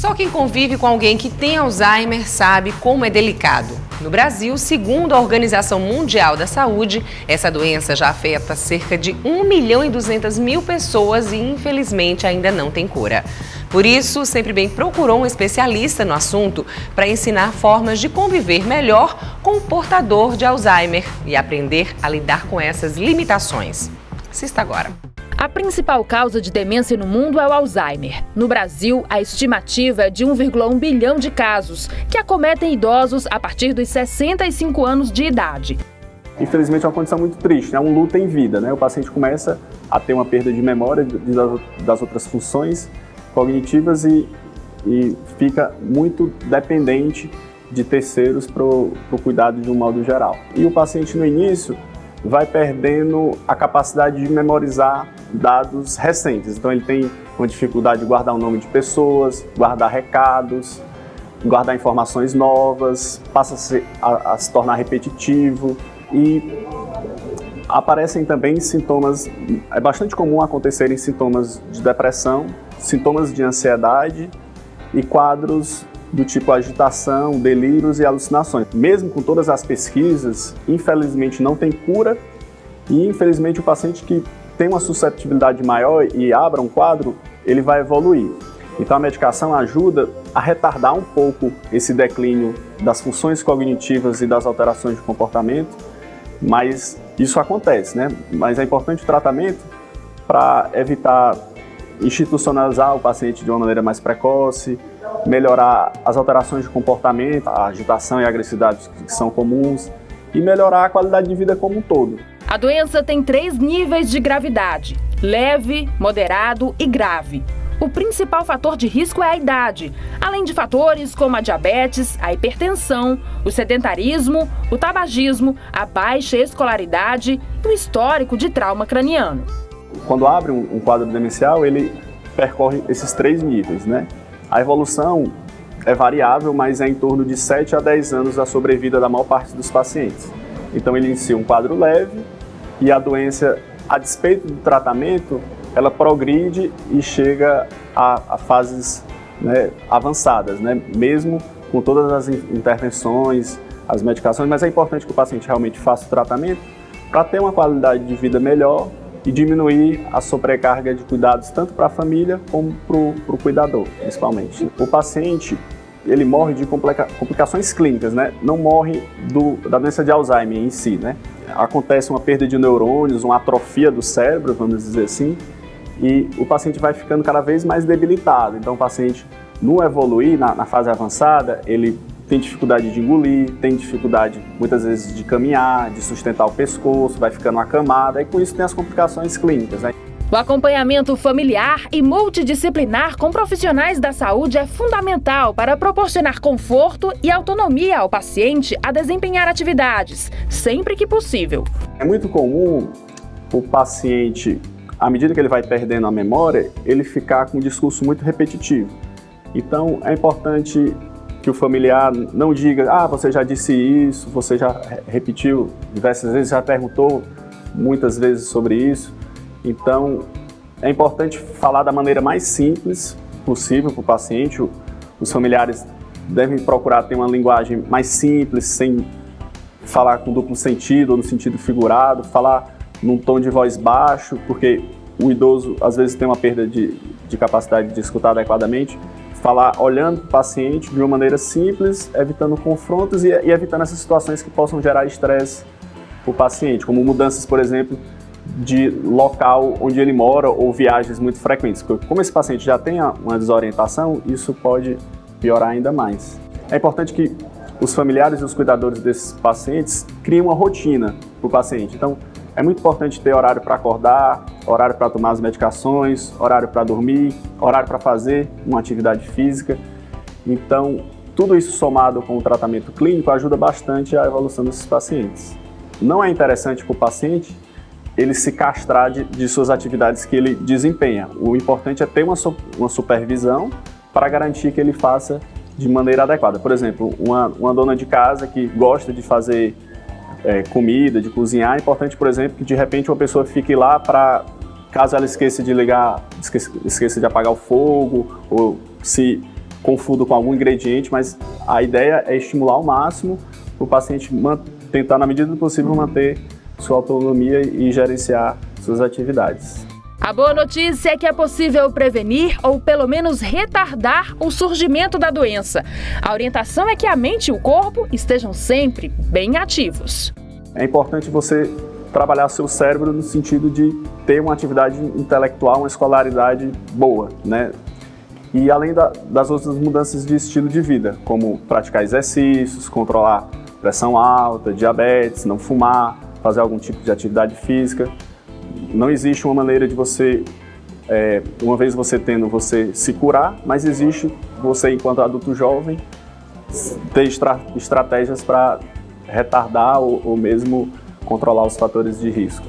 Só quem convive com alguém que tem Alzheimer sabe como é delicado. No Brasil, segundo a Organização Mundial da Saúde, essa doença já afeta cerca de 1.200.000 pessoas e, infelizmente, ainda não tem cura. Por isso, Sempre Bem procurou um especialista no assunto para ensinar formas de conviver melhor com o portador de Alzheimer e aprender a lidar com essas limitações. Assista agora. A principal causa de demência no mundo é o Alzheimer. No Brasil, a estimativa é de 1,1 bilhão de casos, que acometem idosos a partir dos 65 anos de idade. Infelizmente é uma condição muito triste, é um luto em vida, né? O paciente começa a ter uma perda de memória das outras funções cognitivas e fica muito dependente de terceiros para o cuidado de um modo geral. E o paciente no início vai perdendo a capacidade de memorizar dados recentes. Então ele tem uma dificuldade de guardar o nome de pessoas, guardar recados, guardar informações novas, passa a se tornar repetitivo e aparecem também sintomas, é bastante comum acontecerem sintomas de depressão, sintomas de ansiedade e quadros do tipo agitação, delírios e alucinações. Mesmo com todas as pesquisas, infelizmente não tem cura e infelizmente o paciente que tem uma susceptibilidade maior e abra um quadro, ele vai evoluir. Então a medicação ajuda a retardar um pouco esse declínio das funções cognitivas e das alterações de comportamento, mas isso acontece, né? Mas é importante o tratamento para evitar institucionalizar o paciente de uma maneira mais precoce, melhorar as alterações de comportamento, a agitação e a agressividade que são comuns e melhorar a qualidade de vida como um todo. A doença tem 3 níveis de gravidade: leve, moderado e grave. O principal fator de risco é a idade, além de fatores como a diabetes, a hipertensão, o sedentarismo, o tabagismo, a baixa escolaridade e o histórico de trauma craniano. Quando abre um quadro demencial, ele percorre esses 3 níveis, né? A evolução é variável, mas é em torno de 7 a 10 anos da sobrevida da maior parte dos pacientes. Então ele inicia um quadro leve e a doença, a despeito do tratamento, ela progride e chega a fases, né, avançadas, né? Mesmo com todas as intervenções, as medicações, mas é importante que o paciente realmente faça o tratamento para ter uma qualidade de vida melhor e diminuir a sobrecarga de cuidados tanto para a família como para o cuidador, principalmente. O paciente, ele morre de complicações clínicas, né? Não morre da doença de Alzheimer em si, né? Acontece uma perda de neurônios, uma atrofia do cérebro, vamos dizer assim, e o paciente vai ficando cada vez mais debilitado. Então o paciente, no evoluir, na fase avançada, ele tem dificuldade de engolir, tem dificuldade muitas vezes de caminhar, de sustentar o pescoço, vai ficando acamado, e com isso tem as complicações clínicas, né? O acompanhamento familiar e multidisciplinar com profissionais da saúde é fundamental para proporcionar conforto e autonomia ao paciente a desempenhar atividades, sempre que possível. É muito comum o paciente, à medida que ele vai perdendo a memória, ele ficar com um discurso muito repetitivo. Então é importante que o familiar não diga, você já disse isso, você já repetiu diversas vezes, já perguntou muitas vezes sobre isso. Então, é importante falar da maneira mais simples possível para o paciente. Os familiares devem procurar ter uma linguagem mais simples, sem falar com duplo sentido ou no sentido figurado, falar num tom de voz baixo, porque o idoso às vezes tem uma perda de capacidade de escutar adequadamente. Falar olhando para o paciente de uma maneira simples, evitando confrontos e evitando essas situações que possam gerar estresse para o paciente, como mudanças, por exemplo, de local onde ele mora ou viagens muito frequentes. Porque como esse paciente já tem uma desorientação, isso pode piorar ainda mais. É importante que os familiares e os cuidadores desses pacientes criem uma rotina para o paciente. Então, é muito importante ter horário para acordar, horário para tomar as medicações, horário para dormir, horário para fazer uma atividade física. Então, tudo isso somado com o tratamento clínico ajuda bastante a evolução desses pacientes. Não é interessante para o paciente ele se castrar de suas atividades que ele desempenha. O importante é ter uma supervisão para garantir que ele faça de maneira adequada. Por exemplo, uma dona de casa que gosta de fazer comida, de cozinhar, é importante, por exemplo, que de repente uma pessoa fique lá para, caso ela esqueça de ligar, esqueça de apagar o fogo, ou se confundam com algum ingrediente, mas a ideia é estimular ao máximo o paciente tentar, na medida do possível, manter sua autonomia e gerenciar suas atividades. A boa notícia é que é possível prevenir ou pelo menos retardar o surgimento da doença. A orientação é que a mente e o corpo estejam sempre bem ativos. É importante você trabalhar seu cérebro no sentido de ter uma atividade intelectual, uma escolaridade boa, né? E além das outras mudanças de estilo de vida, como praticar exercícios, controlar pressão alta, diabetes, não fumar, fazer algum tipo de atividade física. Não existe uma maneira de você, uma vez você tendo, você se curar, mas existe você, enquanto adulto jovem, ter estratégias para retardar ou mesmo controlar os fatores de risco.